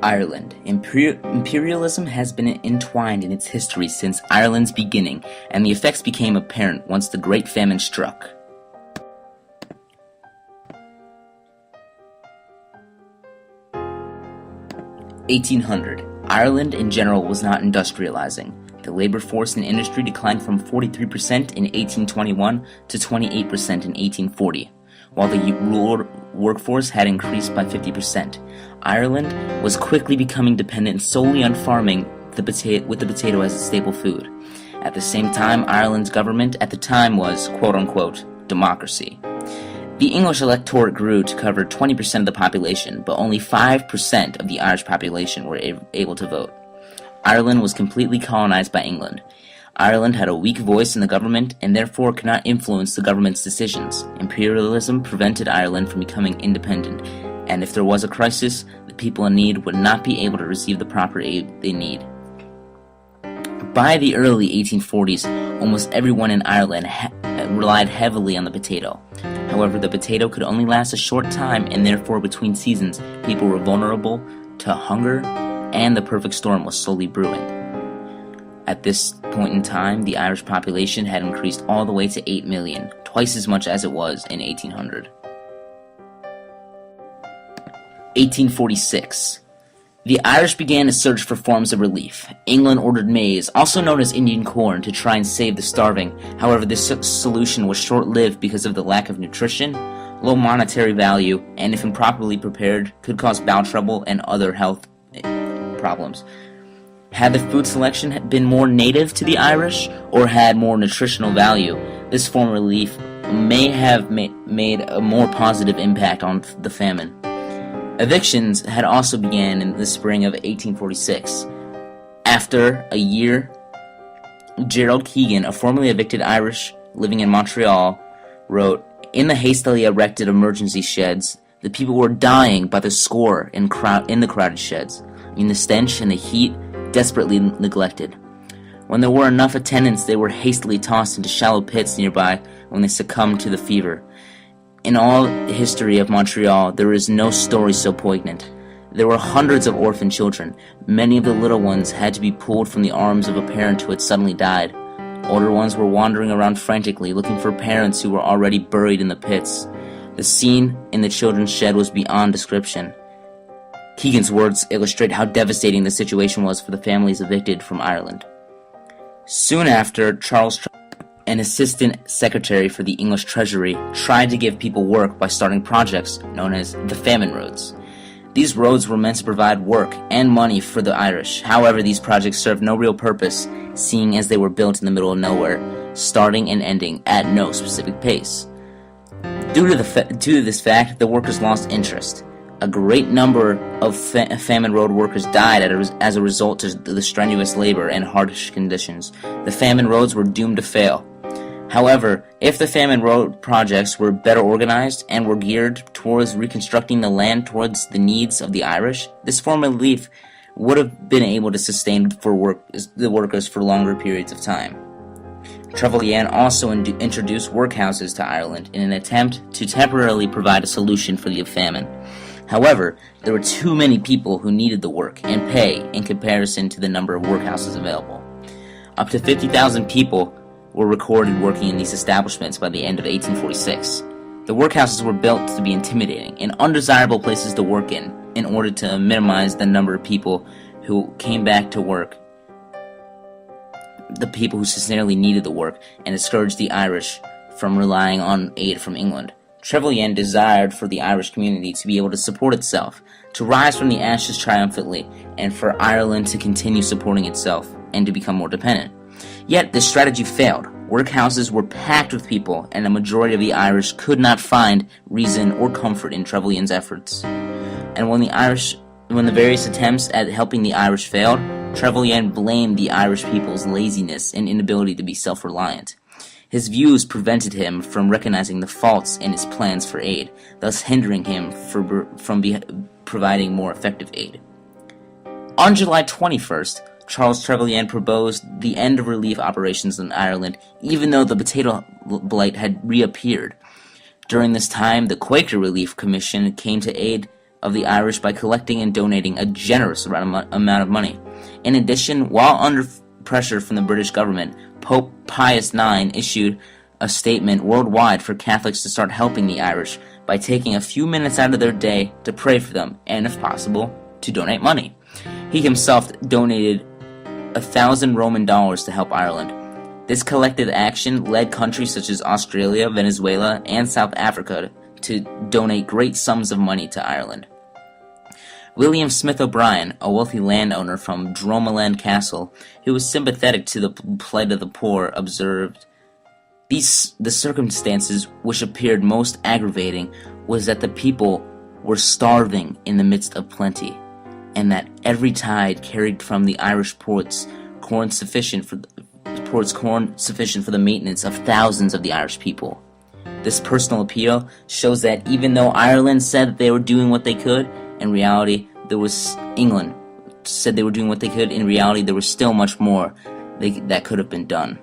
Ireland. Imperialism has been entwined in its history since Ireland's beginning, and the effects became apparent once the Great Famine struck. (1800). Ireland in general was not industrializing. The labor force in industry declined from 43% in 1821 to 28% in 1840. While the rural workforce had increased by 50%, Ireland was quickly becoming dependent solely on farming with the potato as a staple food. At the same time, Ireland's government at the time was, quote-unquote, democracy. The English electorate grew to cover 20% of the population, but only 5% of the Irish population were able to vote. Ireland was completely colonized by England. Ireland had a weak voice in the government and therefore could not influence the government's decisions. Imperialism prevented Ireland from becoming independent, and if there was a crisis, the people in need would not be able to receive the proper aid they need. By the early 1840s, almost everyone in Ireland relied heavily on the potato. However, the potato could only last a short time, and therefore between seasons, people were vulnerable to hunger, and the perfect storm was slowly brewing. At this point in time, the Irish population had increased all the way to 8 million, twice as much as it was in 1800. 1846. The Irish began a search for forms of relief. England ordered maize, also known as Indian corn, to try and save the starving. However, this solution was short-lived because of the lack of nutrition, low monetary value, and if improperly prepared, could cause bowel trouble and other health problems. Had the food selection been more native to the Irish or had more nutritional value, this form of relief may have made a more positive impact on the famine. Evictions had also begun in the spring of 1846. After a year, Gerald Keegan, a formerly evicted Irish living in Montreal, wrote, "In the hastily erected emergency sheds, the people were dying by the score in the crowded sheds. The stench and the heat, desperately neglected. When there were enough attendants, they were hastily tossed into shallow pits nearby when they succumbed to the fever. In all the history of Montreal, there is no story so poignant. There were hundreds of orphan children. Many of the little ones had to be pulled from the arms of a parent who had suddenly died. Older ones were wandering around frantically, looking for parents who were already buried in the pits. The scene in the children's shed was beyond description." Keegan's words illustrate how devastating the situation was for the families evicted from Ireland. Soon after, Charles, an assistant secretary for the English Treasury, tried to give people work by starting projects known as the famine roads. These roads were meant to provide work and money for the Irish. However, these projects served no real purpose, seeing as they were built in the middle of nowhere, starting and ending at no specific pace. Due to this fact, the workers lost interest. A great number of famine road workers died as a result of the strenuous labor and harsh conditions. The famine roads were doomed to fail. However, if the famine road projects were better organized and were geared towards reconstructing the land towards the needs of the Irish, this form of relief would have been able to sustain the workers for longer periods of time. Trevelyan also introduced workhouses to Ireland in an attempt to temporarily provide a solution for the famine. However, there were too many people who needed the work and pay in comparison to the number of workhouses available. Up to 50,000 people were recorded working in these establishments by the end of 1846. The workhouses were built to be intimidating and undesirable places to work in order to minimize the number of people who came back to work, the people who sincerely needed the work, and discouraged the Irish from relying on aid from England. Trevelyan desired for the Irish community to be able to support itself, to rise from the ashes triumphantly, and for Ireland to continue supporting itself and to become more dependent. Yet this strategy failed. Workhouses were packed with people, and a majority of the Irish could not find reason or comfort in Trevelyan's efforts. And when the various attempts at helping the Irish failed, Trevelyan blamed the Irish people's laziness and inability to be self-reliant. His views prevented him from recognizing the faults in his plans for aid, thus hindering him from providing more effective aid. On July 21st, Charles Trevelyan proposed the end of relief operations in Ireland, even though the potato blight had reappeared. During this time, the Quaker Relief Commission came to aid of the Irish by collecting and donating a generous amount of money. In addition, while under pressure from the British government, Pope Pius IX issued a statement worldwide for Catholics to start helping the Irish by taking a few minutes out of their day to pray for them and, if possible, to donate money. He himself donated 1,000 Roman dollars to help Ireland. This collective action led countries such as Australia, Venezuela, and South Africa to donate great sums of money to Ireland. William Smith O'Brien, a wealthy landowner from Dromoland Castle, who was sympathetic to the plight of the poor, observed, the circumstances which appeared most aggravating was that the people were starving in the midst of plenty, and that every tide carried from the Irish ports corn sufficient for the maintenance of thousands of the Irish people. This personal appeal shows that even though Ireland said that they were doing what they could, in reality, England said they were doing what they could. In reality, there was still much more that could have been done.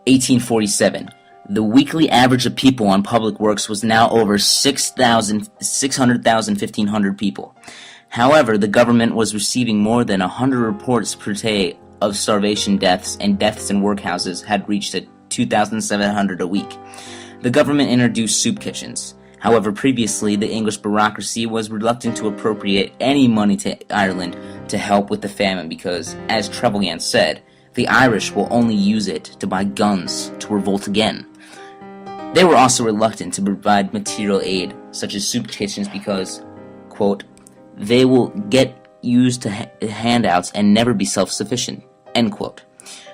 1847. The weekly average of people on public works was now over 1,500 people. However, the government was receiving more than 100 reports per day of starvation deaths, and deaths in workhouses had reached 2,700 a week. The government introduced soup kitchens. However, previously, the English bureaucracy was reluctant to appropriate any money to Ireland to help with the famine because, as Trevelyan said, the Irish will only use it to buy guns to revolt again. They were also reluctant to provide material aid, such as soup kitchens, because, quote, they will get used to handouts and never be self-sufficient, end quote.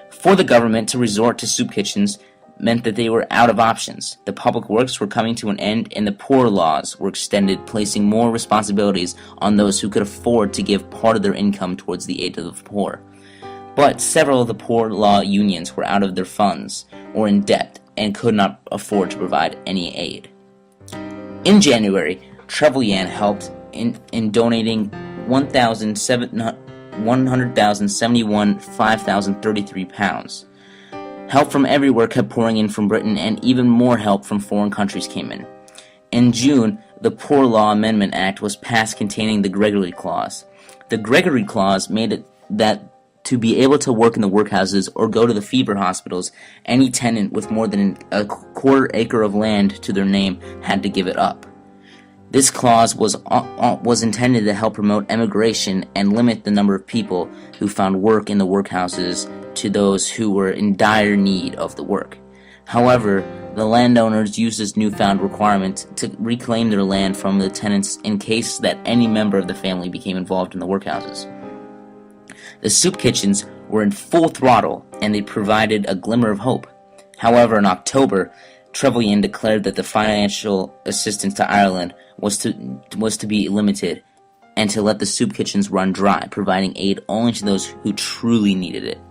For the government to resort to soup kitchens meant that they were out of options. The public works were coming to an end, and the poor laws were extended, placing more responsibilities on those who could afford to give part of their income towards the aid of the poor. But several of the poor law unions were out of their funds or in debt and could not afford to provide any aid. In January, Trevelyan helped in donating 5,033 pounds. Help from everywhere kept pouring in from Britain, and even more help from foreign countries came in. In June, the Poor Law Amendment Act was passed containing the Gregory Clause. The Gregory Clause made it that to be able to work in the workhouses or go to the fever hospitals, any tenant with more than a quarter acre of land to their name had to give it up. This clause was intended to help promote emigration and limit the number of people who found work in the workhouses to those who were in dire need of the work. However, the landowners used this newfound requirement to reclaim their land from the tenants in case that any member of the family became involved in the workhouses. The soup kitchens were in full throttle, and they provided a glimmer of hope. However, in October, Trevelyan declared that the financial assistance to Ireland was to be limited, and to let the soup kitchens run dry, providing aid only to those who truly needed it.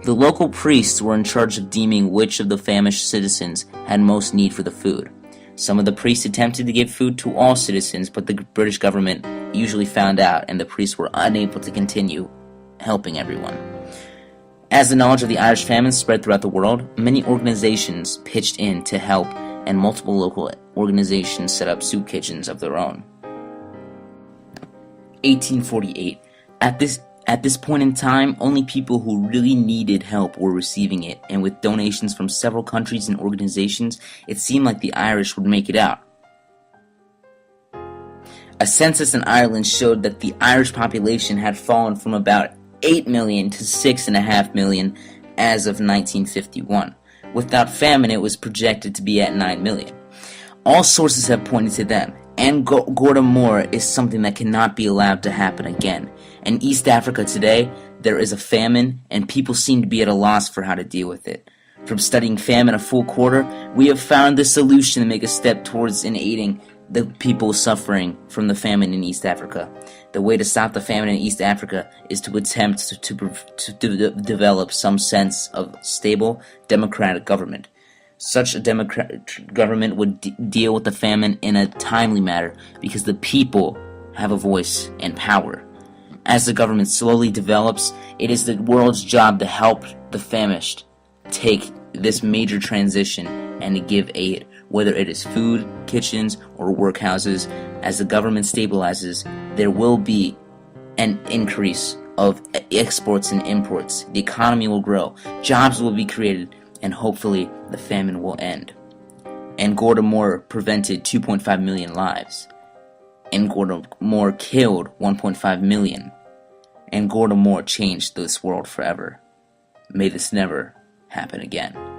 The local priests were in charge of deeming which of the famished citizens had most need for the food. Some of the priests attempted to give food to all citizens, but the British government usually found out, and the priests were unable to continue helping everyone. As the knowledge of the Irish famine spread throughout the world, many organizations pitched in to help, and multiple local organizations set up soup kitchens of their own. 1848. At this point in time, only people who really needed help were receiving it, and with donations from several countries and organizations, it seemed like the Irish would make it out. A census in Ireland showed that the Irish population had fallen from about 8 million to 6.5 million as of 1951. Without famine, it was projected to be at 9 million. All sources have pointed to them, and Gordon Moore is something that cannot be allowed to happen again. In East Africa today, there is a famine, and people seem to be at a loss for how to deal with it. From studying famine a full quarter, we have found the solution to make a step towards aiding the people suffering from the famine in East Africa. The way to stop the famine in East Africa is to attempt to develop some sense of stable, democratic government. Such a democratic government would deal with the famine in a timely manner because the people have a voice and power. As the government slowly develops, it is the world's job to help the famished take this major transition and to give aid, whether it is food, kitchens, or workhouses. As the government stabilizes, there will be an increase of exports and imports. The economy will grow, jobs will be created, and hopefully the famine will end. And Gordon Moore prevented 2.5 million lives. And Gordon Moore killed 1.5 million. And Gordon Moore changed this world forever. May this never happen again.